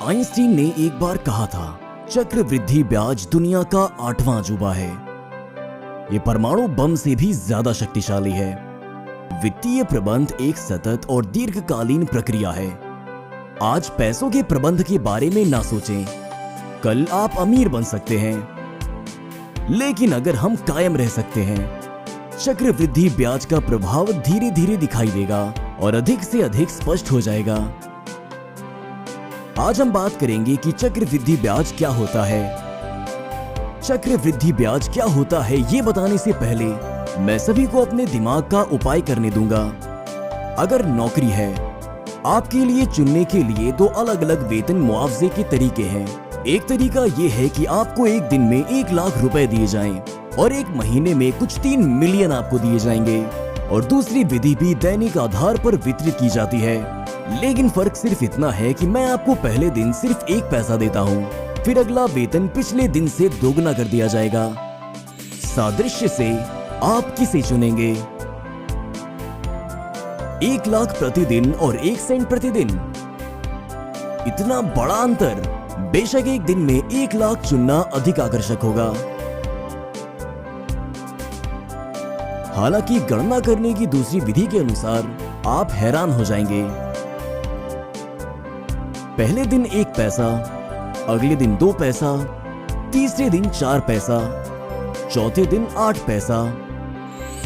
Einstein ने एक बार कहा था, चक्रवृद्धि ब्याज दुनिया का 8वां अजूबा है। ये परमाणु बम से भी ज्यादा शक्तिशाली है। वित्तीय प्रबंध एक सतत और दीर्घकालीन प्रक्रिया है। आज पैसों के प्रबंध के बारे में ना सोचें, कल आप अमीर बन सकते हैं। लेकिन अगर हम कायम रह सकते हैं, चक्रवृद्धि ब्याज का प्रभाव धीरे धीरे दिखाई देगा और अधिक से अधिक स्पष्ट हो जाएगा। आज हम बात करेंगे कि चक्रवृद्धि ब्याज क्या होता है। चक्रवृद्धि ब्याज क्या होता है ये बताने से पहले मैं सभी को अपने दिमाग का उपाय करने दूंगा। अगर नौकरी है, आपके लिए चुनने के लिए दो अलग अलग वेतन मुआवजे के तरीके हैं। एक तरीका ये है कि आपको एक दिन में 1 लाख रुपए दिए जाएं और एक महीने में कुछ 3 मिलियन आपको दिए जाएंगे, और दूसरी विधि भी दैनिक आधार पर वितरित की जाती है। लेकिन फर्क सिर्फ इतना है कि मैं आपको पहले दिन सिर्फ 1 पैसा देता हूँ, फिर अगला वेतन पिछले दिन से दोगुना कर दिया जाएगा। सादृश्य से आप किसे चुनेंगे? 1 लाख प्रतिदिन और 1 सेंट प्रतिदिन, इतना बड़ा अंतर। बेशक एक दिन में 1 लाख चुनना अधिक आकर्षक होगा। हालांकि गणना करने की दूसरी विधि के अनुसार आप हैरान हो जाएंगे। पहले दिन 1 पैसा, अगले दिन 2 पैसा, तीसरे दिन 4 पैसा, चौथे दिन 8 पैसा,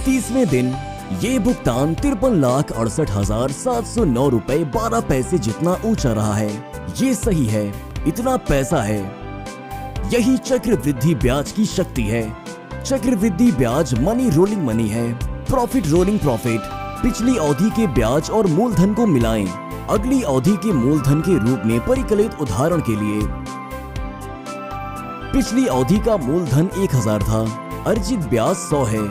30वें दिन ये भुगतान 53,68,709 रुपए 12 पैसे जितना ऊंचा रहा है। ये सही है, इतना पैसा है। यही चक्रवृद्धि ब्याज की शक्ति है। चक्रवृद्धि ब्याज मनी रोलिंग मनी है, प्रॉफिट रोलिंग प्रॉफिट। पिछली अवधि के ब्याज और मूलधन को मिलाएं अगली अवधि के मूलधन के रूप में परिकलित। उदाहरण के लिए, पिछली अवधि का मूलधन 1000 था, अर्जित ब्याज 100 है।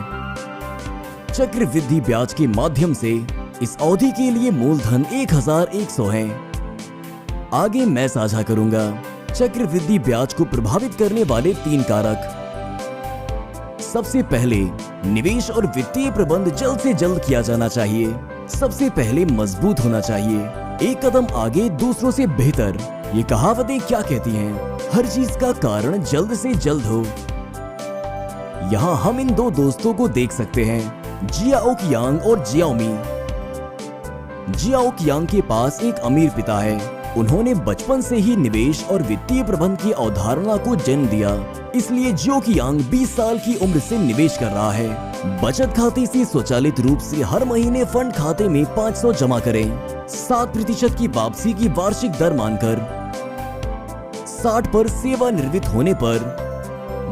चक्रवृद्धि ब्याज के माध्यम से इस अवधि के लिए मूलधन 1100 है। आगे मैं साझा करूंगा चक्रवृद्धि ब्याज को प्रभावित करने वाले 3 कारक। सबसे पहले, निवेश और वित्तीय प्रबंध जल्द से जल्द किया जाना चाहिए। सबसे पहले मजबूत होना चाहिए, एक कदम आगे दूसरों से बेहतर। ये कहावतें क्या कहती हैं? हर चीज का कारण जल्द से जल्द हो। यहाँ हम इन 2 दोस्तों को देख सकते हैं, जियाओ कियांग और जियाओमी। जियाओ कियांग के पास एक अमीर पिता है। उन्होंने बचपन से ही निवेश और वित्तीय प्रबंध की अवधारणा को जन्म दिया। इसलिए जियो कियांग 20 साल की उम्र से निवेश कर रहा है। बचत खाते से स्वचालित रूप से हर महीने फंड खाते में 500 जमा करें। 7% की वापसी की वार्षिक दर मानकर 60 पर सेवानिवृत्त होने पर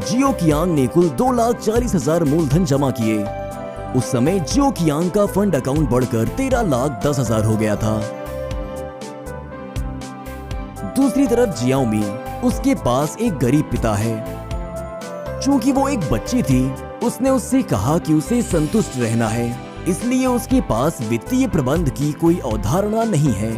जियो कियांग ने कुल 2,40,000 मूलधन जमा किए। उस समय जियो कियांग का फंड अकाउंट बढ़कर 13,10,000 हो गया था। दूसरी तरफ जियाओमी, उसके पास एक गरीब पिता है। चूंकि वो एक बच्ची थी, उसने उससे कहा कि उसे संतुष्ट रहना है, इसलिए उसके पास वित्तीय प्रबंध की कोई अवधारणा नहीं है।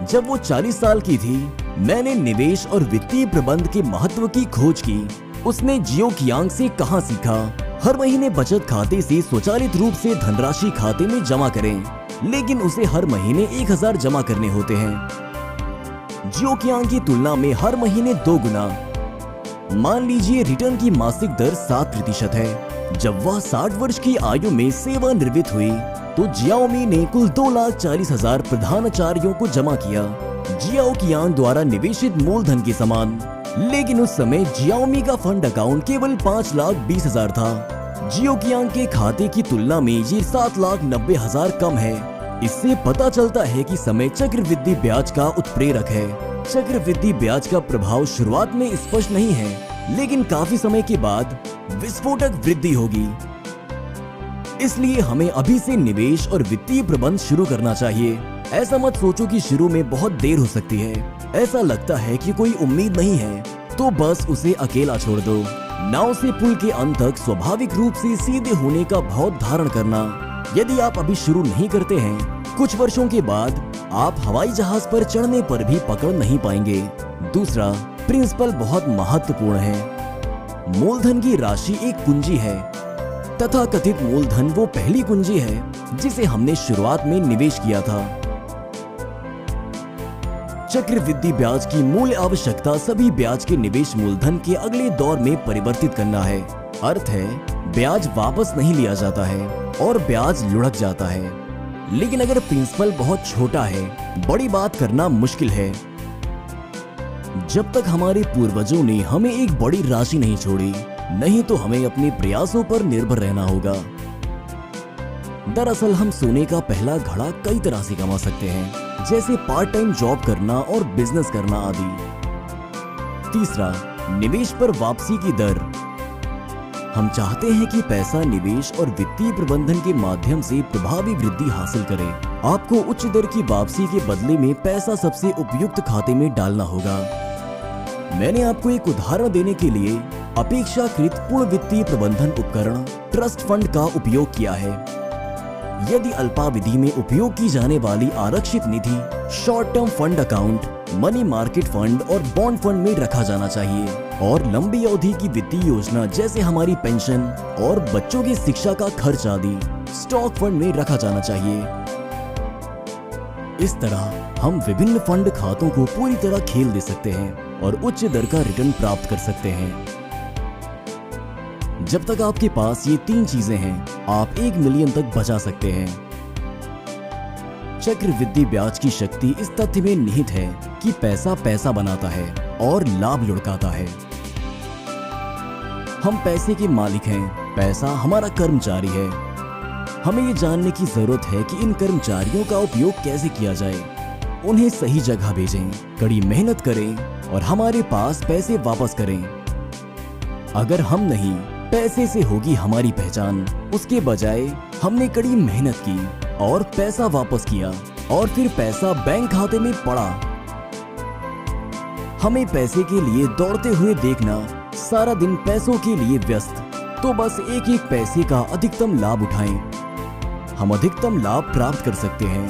जब वो 40 साल की थी, मैंने निवेश और वित्तीय प्रबंध के महत्व की खोज की। उसने जियो कियांग से कहां सीखा? हर महीने बचत खाते से स्वचालित रूप से धनराशि खाते में जमा करें, लेकिन उसे हर महीने 1000 जमा करने होते हैं। जियो कियांग की तुलना में हर महीने 2 गुना। मान लीजिए रिटर्न की मासिक दर 7% है। जब वह 60 वर्ष की आयु में सेवानिवृत्त हुई तो जियाओमी ने कुल 2,40,000 प्रधानाचार्यों को जमा किया, जियाओ कियांग द्वारा निवेशित मूलधन के समान। लेकिन उस समय जियाओमी का फंड अकाउंट केवल 5,20,000 था। जियो कियांग के खाते की तुलना में ये 7,90,000 कम है। इससे पता चलता है कि समय चक्रवृद्धि ब्याज का उत्प्रेरक है। चक्रवृद्धि ब्याज का प्रभाव शुरुआत में स्पष्ट नहीं है, लेकिन काफी समय के बाद विस्फोटक वृद्धि होगी। इसलिए हमें अभी से निवेश और वित्तीय प्रबंध शुरू करना चाहिए। ऐसा मत सोचो कि शुरू में बहुत देर हो सकती है। ऐसा लगता है कि कोई उम्मीद नहीं है, तो बस उसे अकेला छोड़ दो। नाव से पुल के अंत तक स्वाभाविक रूप से सीधे होने का भाव धारण करना। यदि आप अभी शुरू नहीं करते हैं, कुछ वर्षों के बाद आप हवाई जहाज पर चढ़ने पर भी पकड़ नहीं पाएंगे। दूसरा प्रिंसिपल बहुत महत्वपूर्ण है। मूलधन की राशि एक कुंजी है। तथा कथित मूलधन वो पहली कुंजी है जिसे हमने शुरुआत में निवेश किया था। चक्रवृद्धि ब्याज की मूल आवश्यकता सभी ब्याज के निवेश मूलधन के अगले दौर में परिवर्तित करना है। अर्थ है ब्याज वापस नहीं लिया जाता है और ब्याज लुढ़क जाता है। लेकिन अगर प्रिंसिपल बहुत छोटा है, बड़ी बात करना मुश्किल है। जब तक हमारे पूर्वजों ने हमें एक बड़ी राशि नहीं छोड़ी, नहीं तो हमें अपने प्रयासों पर निर्भर रहना होगा। दरअसल हम सोने का पहला घड़ा कई तरह से कमा सकते हैं, जैसे पार्ट टाइम जॉब करना और बिजनेस करना आदि। तीसरा, निवेश पर वापसी की दर। हम चाहते हैं कि पैसा निवेश और वित्तीय प्रबंधन के माध्यम से प्रभावी वृद्धि हासिल करे। आपको उच्च दर की वापसी के बदले में पैसा सबसे उपयुक्त खाते में डालना होगा। मैंने आपको एक उदाहरण देने के लिए अपेक्षाकृत पूर्ण वित्तीय प्रबंधन उपकरण ट्रस्ट फंड का उपयोग किया है। यदि अल्पावधि में उपयोग की जाने वाली आरक्षित निधि short term fund account, money market fund और बॉन्ड फंड में रखा जाना चाहिए, और लंबी अवधि की वित्तीय योजना जैसे हमारी पेंशन और बच्चों की शिक्षा का खर्च आदि स्टॉक फंड में रखा जाना चाहिए। इस तरह हम विभिन्न फंड खातों को पूरी तरह खेल दे सकते हैं और उच्च दर का रिटर्न प्राप्त कर सकते हैं। जब तक आपके पास ये 3 चीजें हैं, आप 1 मिलियन तक बचा सकते हैं। चक्रवृद्धि ब्याज की शक्ति इस तथ्य में निहित है कि पैसा पैसा बनाता है और लाभ लुढ़काता है। हम पैसे के मालिक हैं, पैसा हमारा कर्मचारी है। हमें ये जानने की जरूरत है कि इन कर्मचारियों का उपयोग कैसे किया जाए। उन्हें सही जगह भेजें, कड़ी मेहनत करें और हमारे पास पैसे वापस करें। अगर हम नहीं, पैसे से होगी हमारी पहचान। उसके बजाय हमने कड़ी मेहनत की और पैसा वापस किया और फिर पैसा बैंक खाते में पड़ा। हमें पैसे के लिए दौड़ते हुए देखना, सारा दिन पैसों के लिए व्यस्त, तो बस एक एक पैसे का अधिकतम लाभ उठाएं। हम अधिकतम लाभ प्राप्त कर सकते हैं